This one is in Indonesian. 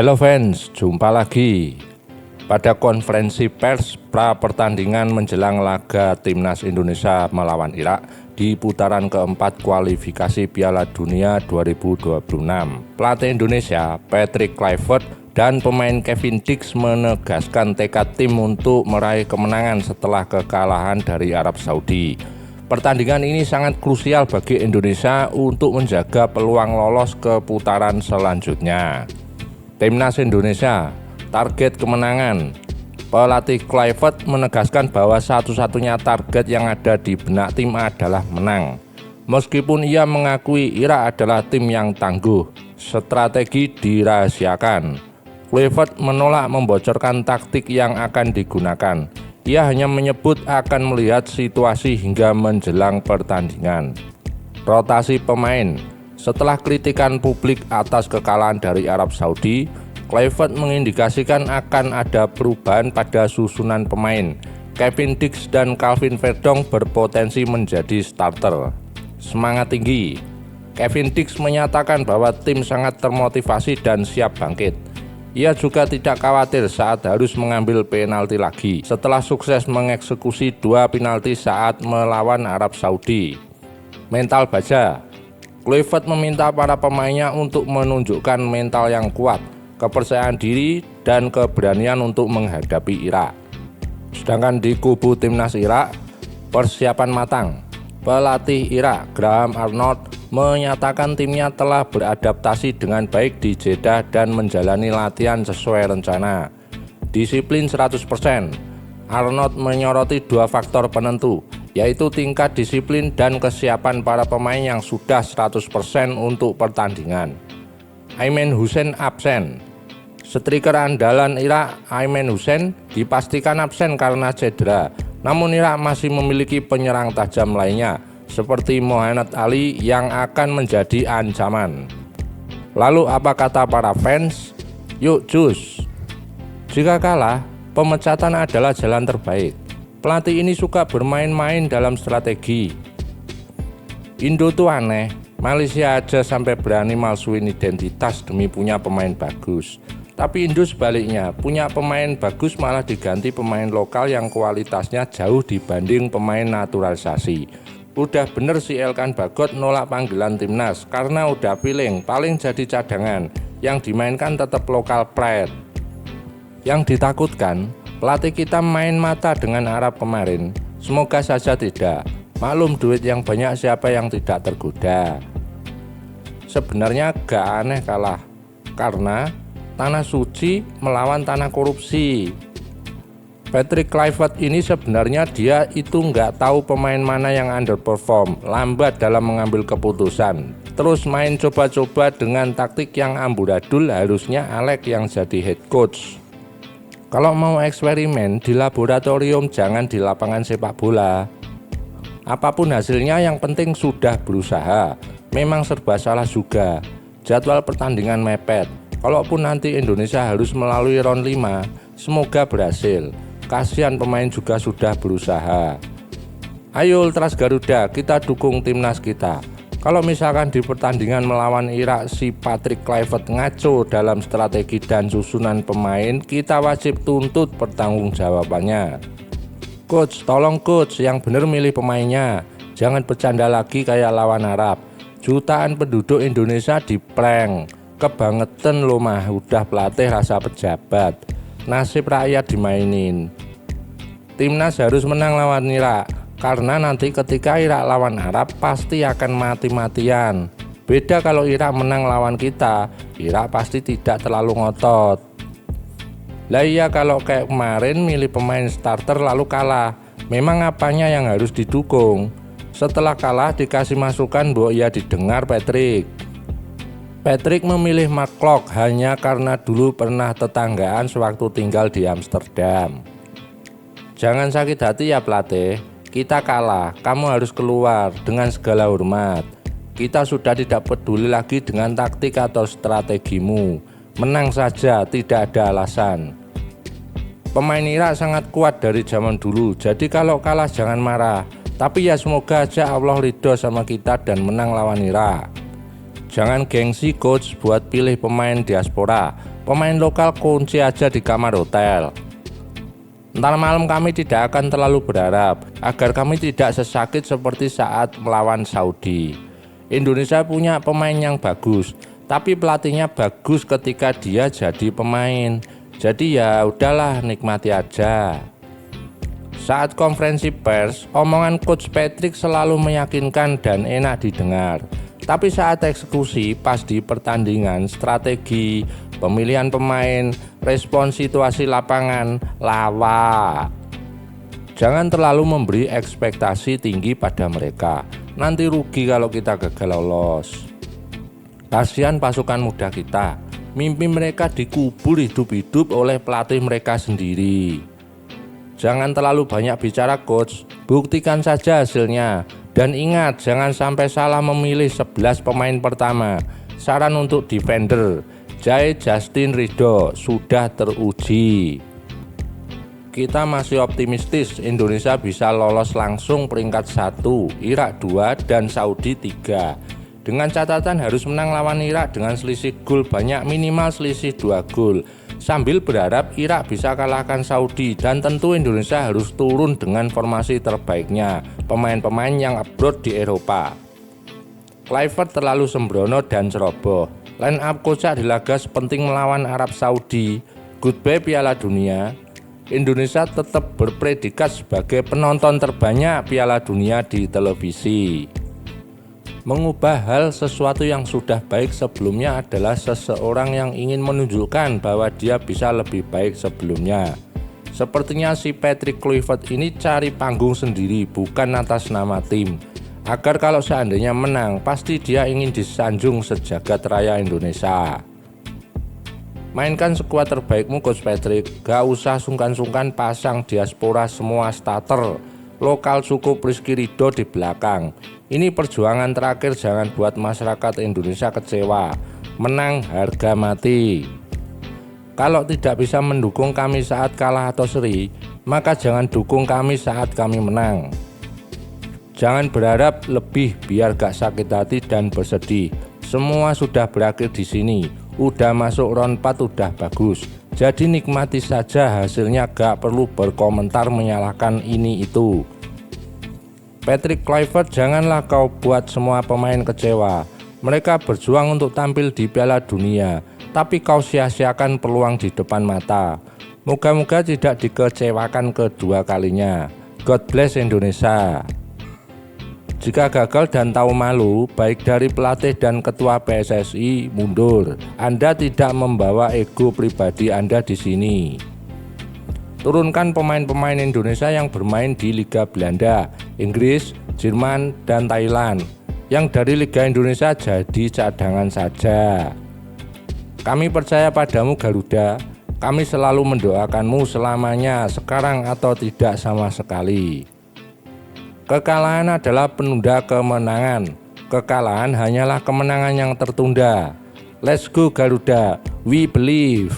Halo fans, jumpa lagi pada konferensi pers pra pertandingan menjelang laga Timnas Indonesia melawan Irak di putaran keempat kualifikasi Piala Dunia 2026. Pelatih Indonesia, Patrick Kluivert, dan pemain Kevin Dix menegaskan tekad tim untuk meraih kemenangan setelah kekalahan dari Arab Saudi. Pertandingan ini sangat krusial bagi Indonesia untuk menjaga peluang lolos ke putaran selanjutnya. Timnas Indonesia target kemenangan. Pelatih Kluivert menegaskan bahwa satu-satunya target yang ada di benak tim adalah menang. Meskipun ia mengakui Irak adalah tim yang tangguh, strategi dirahasiakan. Kluivert menolak membocorkan taktik yang akan digunakan. Ia hanya menyebut akan melihat situasi hingga menjelang pertandingan. Rotasi pemain. Setelah kritikan publik atas kekalahan dari Arab Saudi, Kluivert mengindikasikan akan ada perubahan pada susunan pemain. Kevin Dix dan Calvin Verdong berpotensi menjadi starter. Semangat tinggi. Kevin Dix menyatakan bahwa tim sangat termotivasi dan siap bangkit. Ia juga tidak khawatir saat harus mengambil penalti lagi setelah sukses mengeksekusi 2 penalti saat melawan Arab Saudi. Mental baja. Kluivert meminta para pemainnya untuk menunjukkan mental yang kuat, kepercayaan diri, dan keberanian untuk menghadapi Irak. Sedangkan di kubu timnas Irak, persiapan matang. Pelatih Irak, Graham Arnold, menyatakan timnya telah beradaptasi dengan baik di Jeddah dan menjalani latihan sesuai rencana. Disiplin 100%. Arnold menyoroti 2 faktor penentu, yaitu tingkat disiplin dan kesiapan para pemain yang sudah 100% untuk pertandingan. Aimen Hussein absen. Striker andalan Irak, Aimen Hussein, dipastikan absen karena cedera. Namun Irak masih memiliki penyerang tajam lainnya, seperti Mohamed Ali yang akan menjadi ancaman. Lalu apa kata para fans? Yuk cus! Jika kalah, pemecatan adalah jalan terbaik. Pelatih ini suka bermain-main dalam strategi. Indo tuh aneh, Malaysia aja sampai berani malsuin identitas demi punya pemain bagus. Tapi Indo sebaliknya, punya pemain bagus malah diganti pemain lokal yang kualitasnya jauh dibanding pemain naturalisasi. Udah bener si Elkan Bagot nolak panggilan timnas karena udah feeling paling jadi cadangan, yang dimainkan tetap lokal pride. Yang ditakutkan, pelatih kita main mata dengan Arab kemarin. Semoga saja tidak. Maklum duit yang banyak, siapa yang tidak tergoda. Sebenarnya gak aneh kalah, karena tanah suci melawan tanah korupsi. Patrick Kluivert ini sebenarnya dia itu nggak tahu pemain mana yang underperform, lambat dalam mengambil keputusan, terus main coba-coba dengan taktik yang amburadul. Harusnya Alex yang jadi head coach. Kalau mau eksperimen di laboratorium, jangan di lapangan sepak bola. Apapun hasilnya, yang penting sudah berusaha. Memang serba salah juga, jadwal pertandingan mepet. Kalaupun nanti Indonesia harus melalui round 5, semoga berhasil. Kasihan pemain juga sudah berusaha. Ayo Ultras Garuda, kita dukung timnas kita. Kalau misalkan di pertandingan melawan Irak si Patrick Kluivert ngaco dalam strategi dan susunan pemain, kita wajib tuntut pertanggungjawabannya. Coach, tolong coach, yang bener milih pemainnya. Jangan bercanda lagi kayak lawan Arab. Jutaan penduduk Indonesia diprank. Kebangetan lo mah, udah pelatih rasa pejabat. Nasib rakyat dimainin. Timnas harus menang lawan Irak, karena nanti ketika Irak lawan Arab pasti akan mati-matian. Beda kalau Irak menang lawan kita, Irak pasti tidak terlalu ngotot. Lah iya, kalau kayak kemarin milih pemain starter lalu kalah, memang apanya yang harus didukung? Setelah kalah dikasih masukan bahwa ya didengar Patrick. Patrick memilih Mark Klok hanya karena dulu pernah tetanggaan sewaktu tinggal di Amsterdam. Jangan sakit hati ya pelatih, kita kalah, kamu harus keluar dengan segala hormat. Kita sudah tidak peduli lagi dengan taktik atau strategimu. Menang saja, tidak ada alasan. Pemain Irak sangat kuat dari zaman dulu, jadi kalau kalah jangan marah. Tapi ya semoga aja Allah ridho sama kita dan menang lawan Irak. Jangan gengsi coach buat pilih pemain diaspora. Pemain lokal kunci aja di kamar hotel. Ntar malam kami tidak akan terlalu berharap agar kami tidak sesakit seperti saat melawan Saudi. Indonesia punya pemain yang bagus, tapi pelatihnya bagus ketika dia jadi pemain. Jadi ya udahlah, nikmati aja. Saat konferensi pers, omongan Coach Patrick selalu meyakinkan dan enak didengar. Tapi saat eksekusi, pas di pertandingan, strategi, pemilihan pemain, respon situasi lapangan, lawak. Jangan terlalu memberi ekspektasi tinggi pada mereka. Nanti rugi kalau kita gagal lolos. Kasihan pasukan muda kita. Mimpi mereka dikubur hidup-hidup oleh pelatih mereka sendiri. Jangan terlalu banyak bicara coach, buktikan saja hasilnya. Dan ingat, jangan sampai salah memilih 11 pemain pertama. Saran untuk defender, Jai Justin Ridho sudah teruji. Kita masih optimistis Indonesia bisa lolos langsung peringkat 1, Irak 2, dan Saudi 3. Dengan catatan harus menang lawan Irak dengan selisih gol banyak, minimal selisih 2 gol. Sambil berharap Irak bisa kalahkan Saudi, dan tentu Indonesia harus turun dengan formasi terbaiknya, pemain-pemain yang abroad di Eropa. Kluivert terlalu sembrono dan ceroboh. Line up kocak di laga sepenting melawan Arab Saudi. Goodbye Piala Dunia. Indonesia tetap berpredikat sebagai penonton terbanyak Piala Dunia di televisi. Mengubah hal sesuatu yang sudah baik sebelumnya adalah seseorang yang ingin menunjukkan bahwa dia bisa lebih baik sebelumnya. Sepertinya si Patrick Kluivert ini cari panggung sendiri, bukan atas nama tim. Agar kalau seandainya menang, pasti dia ingin disanjung sejagat raya Indonesia. Mainkan sekuat terbaikmu Coach Patrick, gak usah sungkan-sungkan pasang diaspora semua starter. Lokal cukup Rizky Ridho di belakang. Ini perjuangan terakhir, jangan buat masyarakat Indonesia kecewa. Menang harga mati. Kalau tidak bisa mendukung kami saat kalah atau seri, maka jangan dukung kami saat kami menang. Jangan berharap lebih biar gak sakit hati dan bersedih. Semua sudah berakhir di sini. Udah masuk round 4 udah bagus. Jadi nikmati saja hasilnya, gak perlu berkomentar menyalahkan ini itu. Patrick Kluivert, janganlah kau buat semua pemain kecewa. Mereka berjuang untuk tampil di Piala Dunia, tapi kau sia-siakan peluang di depan mata. Moga-moga tidak dikecewakan kedua kalinya. God bless Indonesia. Jika gagal dan tahu malu, baik dari pelatih dan ketua PSSI mundur. Anda tidak membawa ego pribadi Anda di sini. Turunkan pemain-pemain Indonesia yang bermain di Liga Belanda, Inggris, Jerman, dan Thailand. Yang dari Liga Indonesia jadi cadangan saja. Kami percaya padamu Garuda. Kami selalu mendoakanmu selamanya, sekarang atau tidak sama sekali. Kekalahan adalah penunda kemenangan. Kekalahan hanyalah kemenangan yang tertunda. Let's go Garuda, we believe.